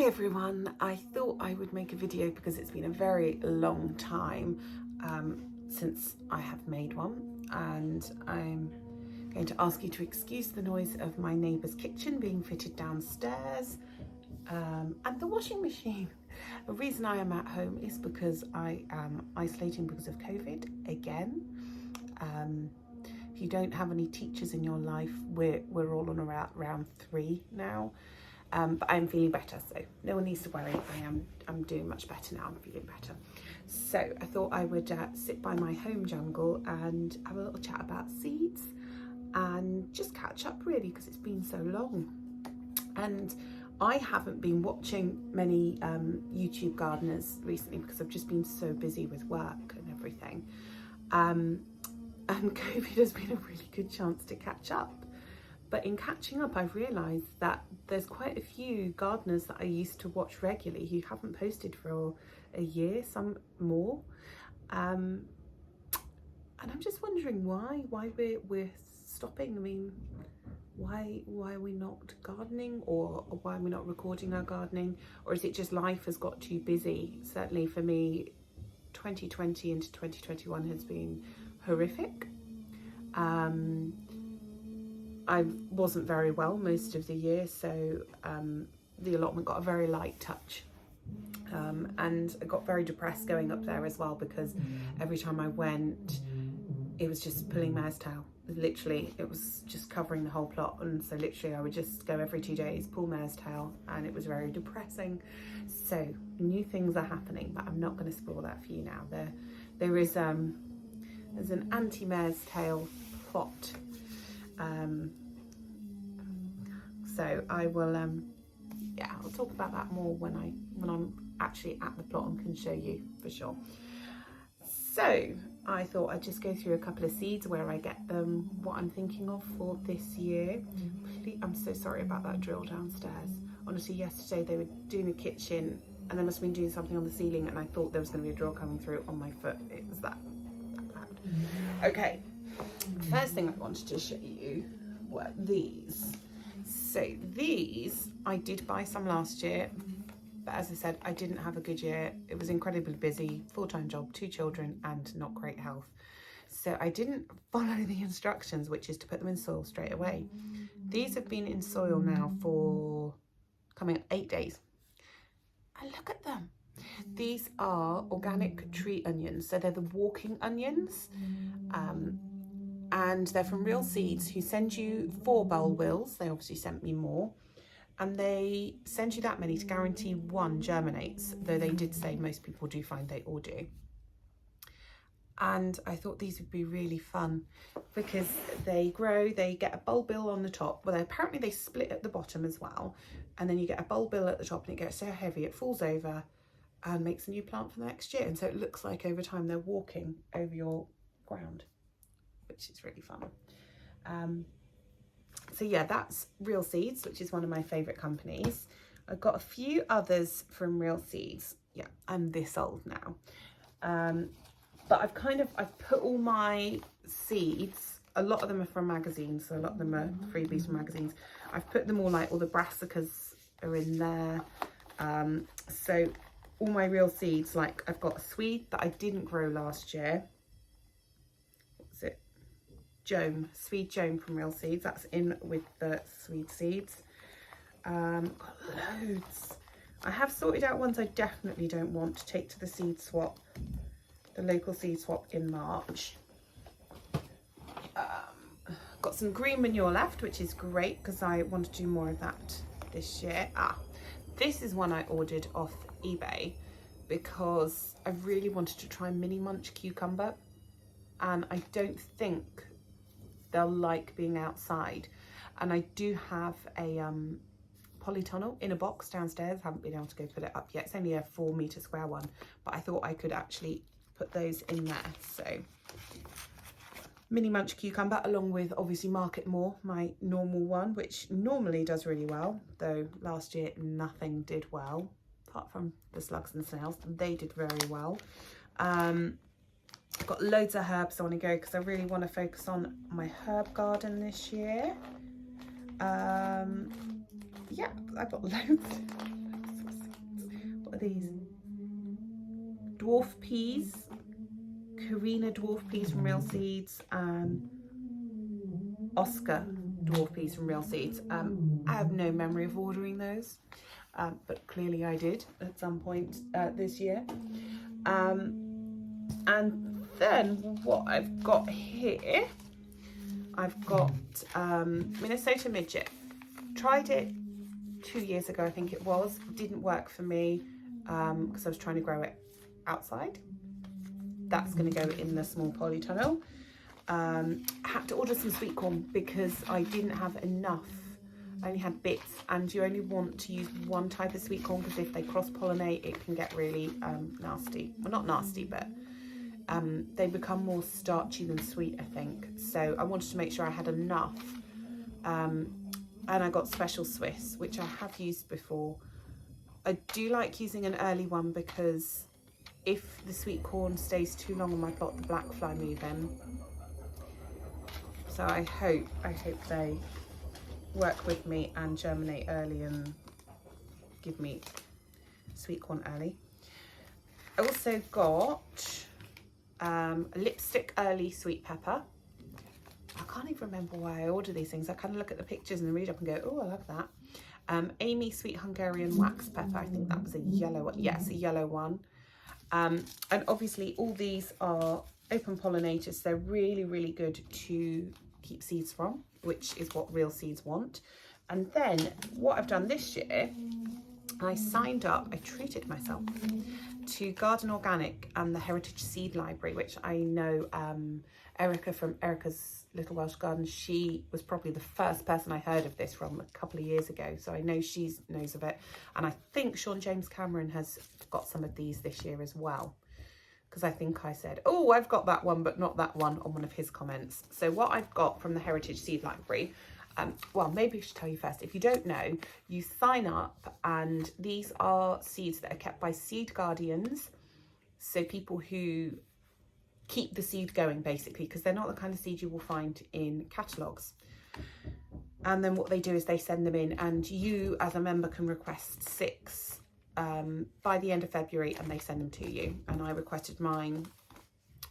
everyone, I thought I would make a video because it's been a very long time since I have made one, and I'm going to ask you to excuse the noise of my neighbour's kitchen being fitted downstairs and the washing machine. The reason I am at home is because I am isolating because of COVID again. If you don't have any teachers in your life, we're all on around round 3 now. But I'm feeling better, so no one needs to worry. I'm doing much better now. I'm feeling better. So I thought I would sit by my home jungle and have a little chat about seeds and just catch up really, because it's been so long. And I haven't been watching many YouTube gardeners recently because I've just been so busy with work and everything. And COVID has been a really good chance to catch up. But in catching up, I've realised that there's quite a few gardeners that I used to watch regularly who haven't posted for a year, some more. And I'm just wondering why we're stopping. I mean, why are we not gardening, or why are we not recording our gardening? Or is it just life has got too busy? Certainly for me, 2020 into 2021 has been horrific. I wasn't very well most of the year, so the allotment got a very light touch. And I got very depressed going up there as well, because every time I went, it was just pulling mare's tail. Literally, it was just covering the whole plot. And so literally I would just go every 2 days, pull mare's tail, and it was very depressing. So new things are happening, but I'm not going to spoil that for you now. There's an anti-mare's tail plot. So I will I'll talk about that more when I'm actually at the plot and can show you for sure. So I thought I'd just go through a couple of seeds, where I get them, what I'm thinking of for this year. I'm so sorry about that drill downstairs. Honestly, yesterday they were doing the kitchen and they must have been doing something on the ceiling, and I thought there was going to be a drill coming through on my foot. It was that loud. Okay, first thing I wanted to show you were these. So these, I did buy some last year, but as I said, I didn't have a good year. It was incredibly busy, full-time job, 2 children, and not great health. So I didn't follow the instructions, which is to put them in soil straight away. These have been in soil now for coming up 8 days. And look at them. These are organic tree onions. So they're the walking onions. And they're from Real Seeds, who send you 4 bulb wheels. They obviously sent me more. And they send you that many to guarantee 1 germinates, though they did say most people do find they all do. And I thought these would be really fun because they grow, they get a bulbil on the top. Well, apparently they split at the bottom as well. And then you get a bulbil at the top, and it gets so heavy it falls over and makes a new plant for the next year. And so it looks like over time they're walking over your ground, which is really fun. So yeah, that's Real Seeds, which is one of my favourite companies. I've got a few others from Real Seeds. Yeah, I'm this old now. But I've put all my seeds, a lot of them are from magazines, so a lot of them are freebies from magazines. I've put them all, like all the brassicas are in there. So all my Real Seeds, like I've got a Swede that I didn't grow last year. Swede Joan from Real Seeds. That's in with the Swede seeds. Got loads. I have sorted out ones I definitely don't want to take to the seed swap, the local seed swap in March. Got some green manure left, which is great because I want to do more of that this year. This is one I ordered off eBay because I really wanted to try mini munch cucumber, and I don't think they'll like being outside. And I do have a polytunnel in a box downstairs. Haven't been able to go put it up yet. It's only a 4 metre square one, but I thought I could actually put those in there. So mini munch cucumber, along with obviously Market More, my normal one, which normally does really well, though last year nothing did well apart from the slugs and snails. They did very well. I've got loads of herbs I want to go because I really want to focus on my herb garden this year. Yeah, I've got loads. What are these? Dwarf Peas. Karina Dwarf Peas from Real Seeds and Oscar Dwarf Peas from Real Seeds. I have no memory of ordering those, but clearly I did at some point this year. And then what I've got here, I've got Minnesota Midget. Tried it 2 years ago, I think it was. Didn't work for me because I was trying to grow it outside. That's going to go in the small polytunnel. Had to order some sweet corn because I didn't have enough. I only had bits, and you only want to use one type of sweet corn because if they cross-pollinate it can get really nasty. Well, not nasty, but they become more starchy than sweet, I think. So I wanted to make sure I had enough. And I got Special Swiss, which I have used before. I do like using an early one because if the sweet corn stays too long on my plot, the black fly move in. So I hope they work with me and germinate early and give me sweet corn early. I also got a lipstick early sweet pepper. I can't even remember why I ordered these things. I kind of look at the pictures and read up and go, oh, I love that. Amy Sweet Hungarian Wax Pepper. I think that was a yellow one. Yes, a yellow one. And obviously all these are open pollinators. They're really, really good to keep seeds from, which is what Real Seeds want. And then what I've done this year, I signed up, I treated myself to Garden Organic and the Heritage Seed Library, which I know Erica from Erica's Little Welsh Garden, she was probably the first person I heard of this from a couple of years ago. So I know she knows of it. And I think Sean James Cameron has got some of these this year as well. Because I think I said, oh, I've got that one, but not that one on one of his comments. So what I've got from the Heritage Seed Library, well, maybe I should tell you first. If you don't know, you sign up and these are seeds that are kept by seed guardians. So people who keep the seed going, basically, because they're not the kind of seed you will find in catalogues. And then what they do is they send them in and you as a member can request 6 by the end of February and they send them to you. And I requested mine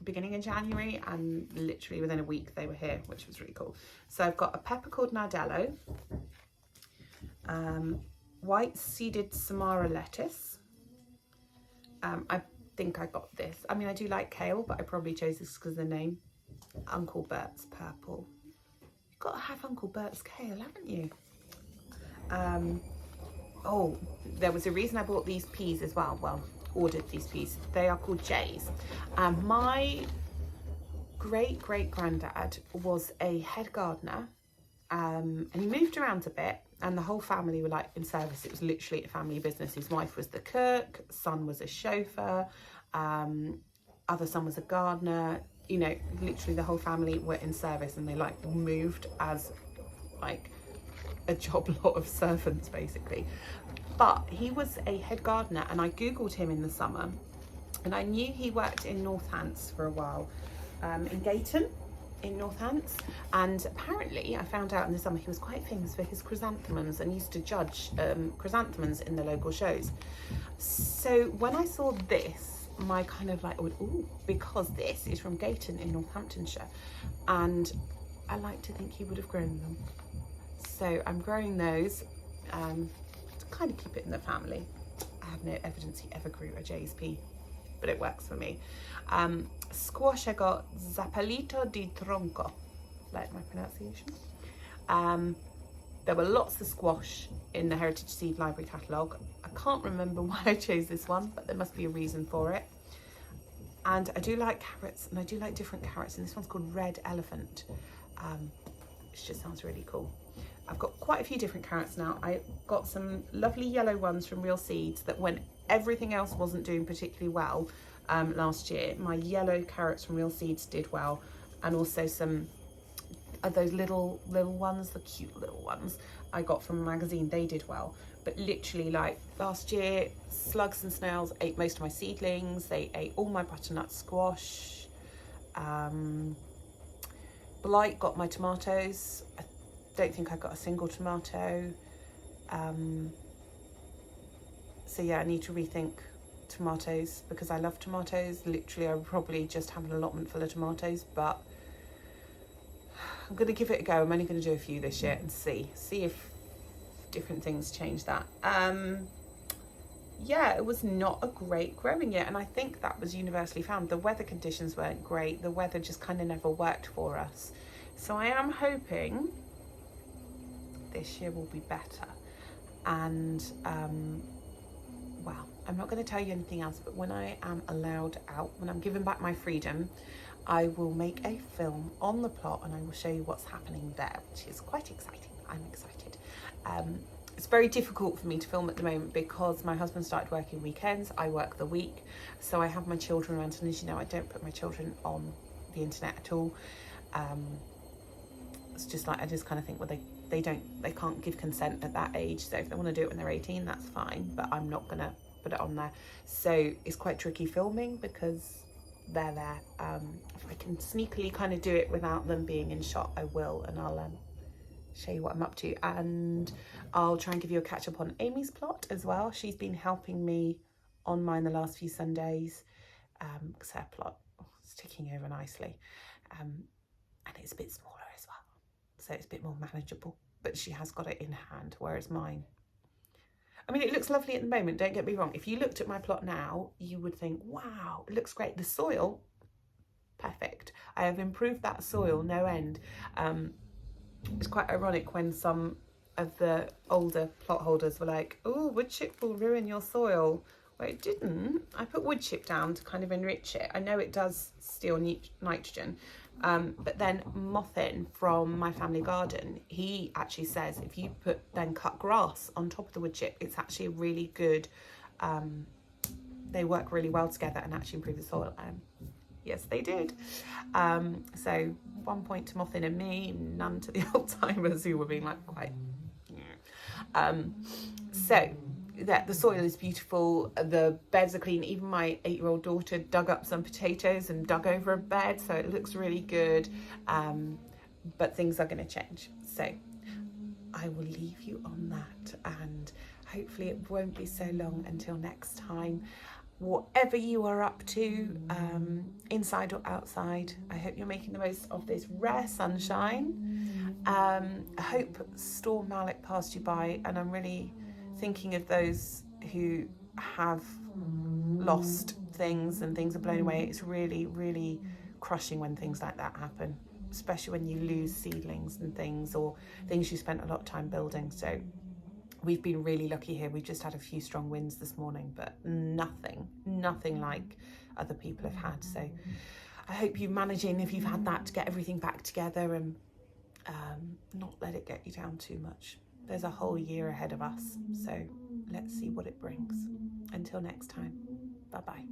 beginning in January and literally within a week they were here, which was really cool. So I've got a pepper called Nardello, white seeded Samara lettuce. I think I got this. I mean, I do like kale, but I probably chose this because of the name. Uncle Bert's purple. You've got to have Uncle Bert's kale, haven't you? Oh, there was a reason I bought these peas as well. Well, ordered these peas. They are called Jays. My great-great-granddad was a head gardener, and he moved around a bit, and the whole family were like in service. It was literally a family business. His wife was the cook, son was a chauffeur, other son was a gardener. You know, literally the whole family were in service, and they like moved as like a job lot of servants basically. But he was a head gardener, and I googled him in the summer, and I knew he worked in Northants for a while, in Gayton in Northants, and apparently I found out in the summer he was quite famous for his chrysanthemums and used to judge chrysanthemums in the local shows. So when I saw this, my kind of like, ooh, because this is from Gayton in Northamptonshire, and I like to think he would have grown them. So I'm growing those to kind of keep it in the family. I have no evidence he ever grew a Jay's pea, but it works for me. Squash, I got Zapalito di Tronco, like my pronunciation. There were lots of squash in the Heritage Seed Library catalogue. I can't remember why I chose this one, but there must be a reason for it. And I do like carrots, and I do like different carrots, and this one's called Red Elephant, which just sounds really cool. I've got quite a few different carrots now. I got some lovely yellow ones from Real Seeds that when everything else wasn't doing particularly well last year, my yellow carrots from Real Seeds did well, and also some of those little ones, the cute little ones I got from a magazine, they did well. But literally, like last year, slugs and snails ate most of my seedlings. They ate all my butternut squash. Blight got my tomatoes. I don't think I got a single tomato. So yeah, I need to rethink tomatoes because I love tomatoes. Literally, I would probably just have an allotment full of tomatoes, but I'm going to give it a go. I'm only going to do a few this year and see if different things change that. Yeah, it was not a great growing year, and I think that was universally found. The weather conditions weren't great. The weather just kind of never worked for us. So I am hoping this year will be better. And well, I'm not going to tell you anything else, but when I am allowed out, when I'm given back my freedom, I will make a film on the plot and I will show you what's happening there, which is quite exciting. I'm excited. It's very difficult for me to film at the moment because my husband started working weekends. I work the week, so I have my children around, and as you know, I don't put my children on the internet at all. It's just like, I just kind of think, well, they can't give consent at that age, so if they want to do it when they're 18, that's fine, but I'm not gonna put it on there. So it's quite tricky filming because they're there. If I can sneakily kind of do it without them being in shot, I will, and I'll show you what I'm up to, and I'll try and give you a catch up on Amy's plot as well. She's been helping me on mine the last few Sundays, because her plot is ticking over nicely, and it's a bit smaller as well, so it's a bit more manageable, but she has got it in hand, whereas mine, I mean, it looks lovely at the moment, don't get me wrong. If you looked at my plot now, you would think, wow, it looks great. The soil, perfect. I have improved that soil no end. It's quite ironic when some of the older plot holders were like, oh, wood chip will ruin your soil. Well, it didn't. I put wood chip down to kind of enrich it. I know it does steal nitrogen, but then Mothin from my family garden, he actually says if you then cut grass on top of the wood chip, it's actually really good. They work really well together and actually improve the soil. Yes, they did. So 1 point to Mothin and me, none to the old timers who were being like quite. So the soil is beautiful. The beds are clean. Even my 8-year-old daughter dug up some potatoes and dug over a bed, so it looks really good. But things are going to change. So I will leave you on that, and hopefully it won't be so long until next time. Whatever you are up to, inside or outside, I hope you're making the most of this rare sunshine. I hope Storm Malik passed you by, and I'm really thinking of those who have lost things and things are blown away. It's really, really crushing when things like that happen, especially when you lose seedlings and things, or things you spent a lot of time building. So we've been really lucky here. We've just had a few strong winds this morning, but nothing like other people have had. So I hope you're managing, if you've had that, to get everything back together and not let it get you down too much. There's a whole year ahead of us, so let's see what it brings. Until next time, bye-bye.